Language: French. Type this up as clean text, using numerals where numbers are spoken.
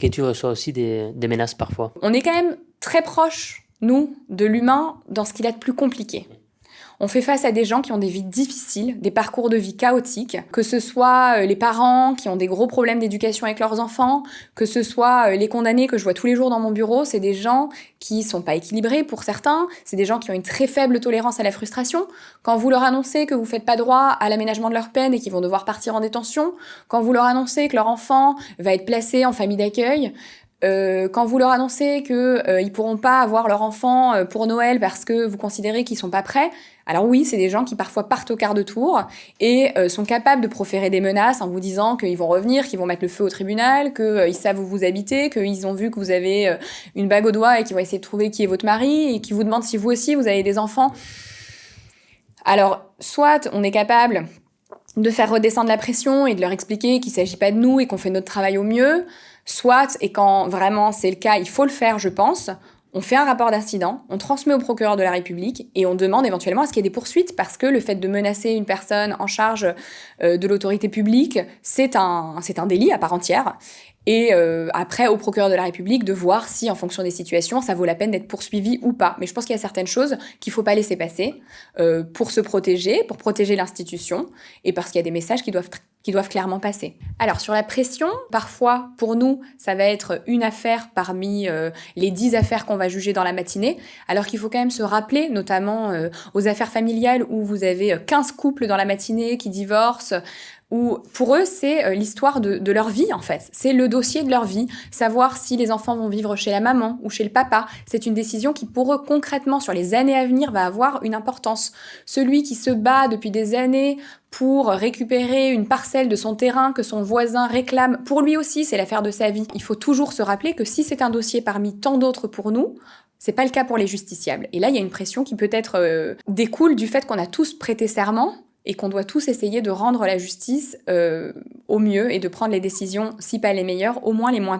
Et tu reçois aussi des menaces parfois. On est quand même très proche, nous, de l'humain dans ce qu'il a de plus compliqué. On fait face à des gens qui ont des vies difficiles, des parcours de vie chaotiques, que ce soit les parents qui ont des gros problèmes d'éducation avec leurs enfants, que ce soit les condamnés que je vois tous les jours dans mon bureau, c'est des gens qui sont pas équilibrés pour certains, c'est des gens qui ont une très faible tolérance à la frustration. Quand vous leur annoncez que vous faites pas droit à l'aménagement de leur peine et qu'ils vont devoir partir en détention, quand vous leur annoncez que leur enfant va être placé en famille d'accueil, quand vous leur annoncez qu'ils pourront pas avoir leur enfant pour Noël parce que vous considérez qu'ils sont pas prêts, alors oui, c'est des gens qui parfois partent au quart de tour et sont capables de proférer des menaces en vous disant qu'ils vont revenir, qu'ils vont mettre le feu au tribunal, qu'ils savent où vous habitez, qu'ils ont vu que vous avez une bague au doigt et qu'ils vont essayer de trouver qui est votre mari et qui vous demandent si vous aussi vous avez des enfants. Alors, soit on est capable de faire redescendre la pression et de leur expliquer qu'il s'agit pas de nous et qu'on fait notre travail au mieux, soit, et quand vraiment c'est le cas, il faut le faire, je pense, on fait un rapport d'incident, on transmet au procureur de la République et on demande éventuellement à ce qu'il y ait des poursuites parce que le fait de menacer une personne en charge de l'autorité publique, c'est un délit à part entière. Et après, au procureur de la République de voir si, en fonction des situations, ça vaut la peine d'être poursuivi ou pas. Mais je pense qu'il y a certaines choses qu'il faut pas laisser passer pour se protéger, pour protéger l'institution, et parce qu'il y a des messages qui doivent clairement passer. Alors, sur la pression, parfois, pour nous, ça va être une affaire parmi les 10 affaires qu'on va juger dans la matinée, alors qu'il faut quand même se rappeler, notamment aux affaires familiales où vous avez 15 couples dans la matinée qui divorcent, où pour eux, c'est l'histoire de leur vie, en fait. C'est le dossier de leur vie. Savoir si les enfants vont vivre chez la maman ou chez le papa, c'est une décision qui, pour eux, concrètement, sur les années à venir, va avoir une importance. Celui qui se bat depuis des années pour récupérer une parcelle de son terrain que son voisin réclame, pour lui aussi, c'est l'affaire de sa vie. Il faut toujours se rappeler que si c'est un dossier parmi tant d'autres pour nous, c'est pas le cas pour les justiciables. Et là, il y a une pression qui peut-être découle du fait qu'on a tous prêté serment et qu'on doit tous essayer de rendre la justice au mieux et de prendre les décisions, si pas les meilleures, au moins les moins